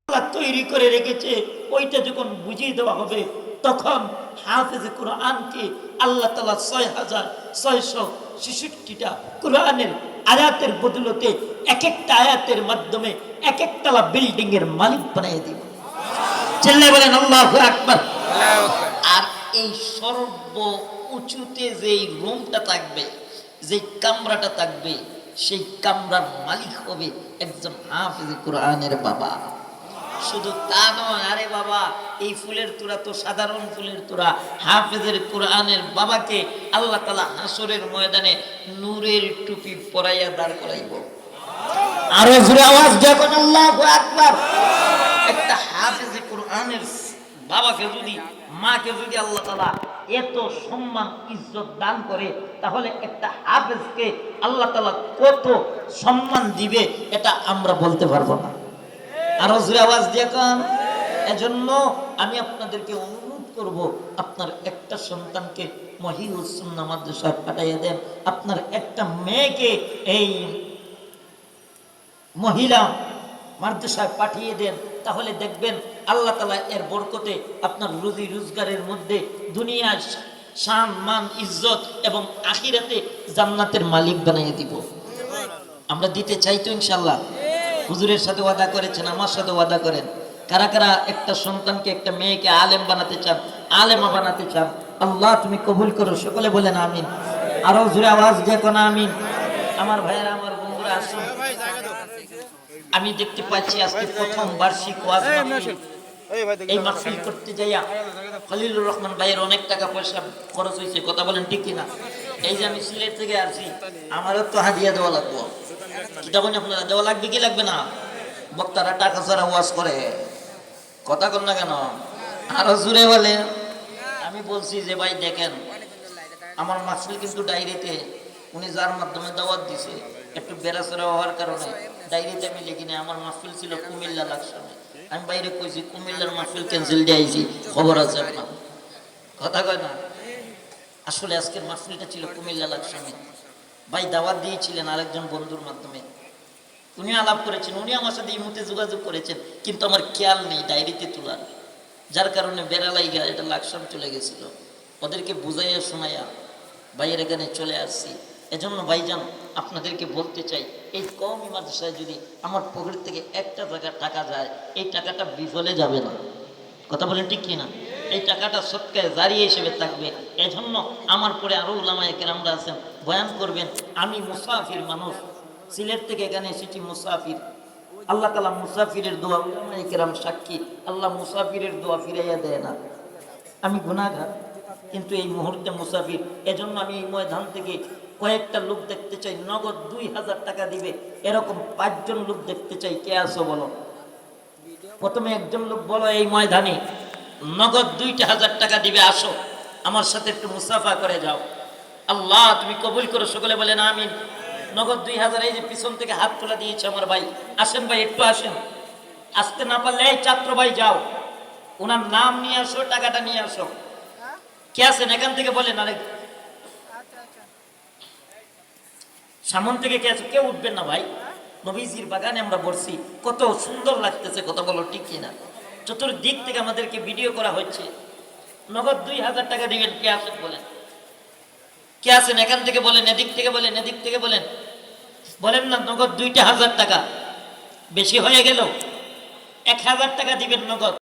আল্লাহ তৈরি করে রেখেছে, ওইটা যখন বুঝিয়ে দেওয়া হবে তখন হাফেজে কোরআনকে আল্লাহ তাআলা ৬৬৬৬টা কোরআনের আয়াতের বদলতে এক একটা আয়াতের মাধ্যমে এক একতলা বিল্ডিং এর মালিক বানিয়ে দিবে। চিল্লায়ে বলেন আল্লাহু আকবার। আর এই সর্ব উঁচুতে যেই রুমটা থাকবে, যেই কামরাটা থাকবে, সেই কামরার মালিক হবে একজন হাফেজে কোরআনের বাবা। শুধু তা নয়, আরে বাবা, এই ফুলের তোড়া তো সাধারণ ফুলের তোড়া। হাফেজের কোরআনের বাবাকে আল্লাহ তাআলা হাসরের ময়দানে নূরের টুপি পরাইয়া দাঁড় করাইব। আরো জোরে আওয়াজ যখন আল্লাহু আকবার। একটা হাফেজে কোরআনের বাবাকে যদি, মাকে যদি আল্লাহ তাআলা এত সম্মান ইজ্জত দান করে, তাহলে একটা হাফেজকে আল্লাহ তাআলা কত সম্মান দিবে এটা আমরা বলতে পারবো না। আরো জোরে আওয়াজ দিয়ে কান। এজন্য আমি আপনাদেরকে অনুরোধ করব, আপনার একটা সন্তানকে মহিউস সুন্নাহ মাদ্রাসায় পাঠিয়ে দেন, আপনার একটা মেয়েকে এই মহিলা মাদ্রাসায় পাঠিয়ে দেন, তাহলে দেখবেন আল্লাহ তাআলা এর বরকতে আপনার রুজি রোজগারের মধ্যে দুনিয়ার শান মান ইজ্জত এবং আখিরাতে জান্নাতের মালিক বানিয়ে দিব। আমরা দিতে চাই তো ইনশাআল্লাহ। হুজুরের সাথে ওয়াদা করেছেন, আমার সাথে ওয়াদা করেন। কারা কারা একটা সন্তানকে, একটা মেয়েকে আলেম বানাতে চান, আলেমা বানাতে চান? আল্লাহ তুমি কবুল করো। সকলে বলেন আমিন। আরো জোরে আওয়াজ দেখো না আমিন। আমার ভাইয়েরা, আমার বন্ধুরা আসুন। আমি দেখতে পাচ্ছি আজকে প্রথম বার্ষিক ওয়াজ মাহফিল। এই মাহফিল করতে যাইয়া খলিলুর রহমান ভাইয়ের অনেক টাকা পয়সা খরচ হয়েছে। কথা বলেন ঠিক কিনা? এই যে আমি সিলেট থেকে আসছি, আমারও তো হাদিয়া দেওয়া লাগবো। কিটা বলেন আপনারা, দেওয়া লাগবে কি লাগবে না? বক্তারা টাকা ছাড়া ওয়াজ করে, কথা কন না কেন? আরো জুড়ে বলে। আমি বলছি যে ভাই দেখেন, আমার মাহফিল কিন্তু ডায়েরিতে উনি যার মাধ্যমে দাওয়াত দিছে, একটু বেড়াচড়া হওয়ার কারণে ডায়েরিতে আমি লিখিনি। আমার মাহফিল ছিল কুমিল্লা লাকসামে। আমি বাইরে কইছি কুমিল্লার মাহফিল ক্যান্সেল দিয়ে আইছি, খবর আছে আপনার? কথা কয় না? আসলে আজকের মাহফিলটা ছিল কুমিল্লা লাকসামে। ভাই দাওয়াত দিয়েছিলেন আরেকজন বন্ধুর মাধ্যমে, উনি আলাপ করেছেন, উনি আমার সাথে এই মুহূর্তে যোগাযোগ করেছেন, কিন্তু আমার খেয়াল নেই ডায়েরিতে তোলার, যার কারণে বেড়ালাই গা এটা লাকসাম চলে গেছিল। ওদেরকে বুঝাইয়া শোনাইয়া ভাইয়ের এখানে চলে আসছি। এজন্য ভাইজান আপনাদেরকে বলতে চাই, এই কওমি মাদ্রাসায় যদি আমার পকেট থেকে একটা টাকা যায়, এই টাকাটা বিফলে যাবে না। কথা বলেন ঠিক কিনা? এই টাকাটা সৎকায় জারিয়া হিসেবে থাকবে। এজন্য আমার পরে আরো উলামায়ে কেরামরা আছেন, বয়ান করবেন। আমি মুসাফির মানুষ, সিলেট থেকে এখানে এসেছি মুসাফির। আল্লাহ তাআলা মুসাফিরের দোয়া, উলামায়ে কেরাম সাক্ষী, আল্লাহ মুসাফিরের দোয়া ফিরাইয়া দেয় না। আমি গুনাহগার, কিন্তু এই মুহূর্তে মুসাফির। এজন্য আমি এই ময়দান থেকে কয়েকটা লোক দেখতে চাই, নগদ 2000 টাকা দিবে এরকম 5 জন লোক দেখতে চাই। কে আছো বলো? প্রথমে একজন লোক বলো এই ময়দানে নগদ 2000 টাকা দিবে, আসো আমার সাথে একটু মুসাফা করে যাও। আল্লাহ তুমি কবুল করো। সকলে বলেন আমিন। নগদ 2000। এই যে পিছন থেকে হাত তোলা দিয়েছে আমার ভাই, আসেন ভাই, একটু আসেন। আসতে না পারলে এই ছাত্র ভাই যাও, ওনার নাম নিয়ে আসো, টাকাটা নিয়ে আসো। কে আছেন এখান থেকে বলেন? আরেক সামন থেকে কে আছে? কেউ উঠবেন না ভাই। নবীজির বাগানে আমরা বসছি, কত সুন্দর লাগতেছে। কথা বলো ঠিক কিনা? চতুর্দিক থেকে আমাদেরকে ভিডিও করা হচ্ছে। নগদ 2000 টাকা দিবেন। কে আছেন বলেন? কে আছেন এখান থেকে বলেন? এদিক থেকে বলেন, এদিক থেকে বলেন। বলেন না নগদ 2000 টাকা? বেশি হয়ে গেল। 1000 টাকা দিবেন নগদ।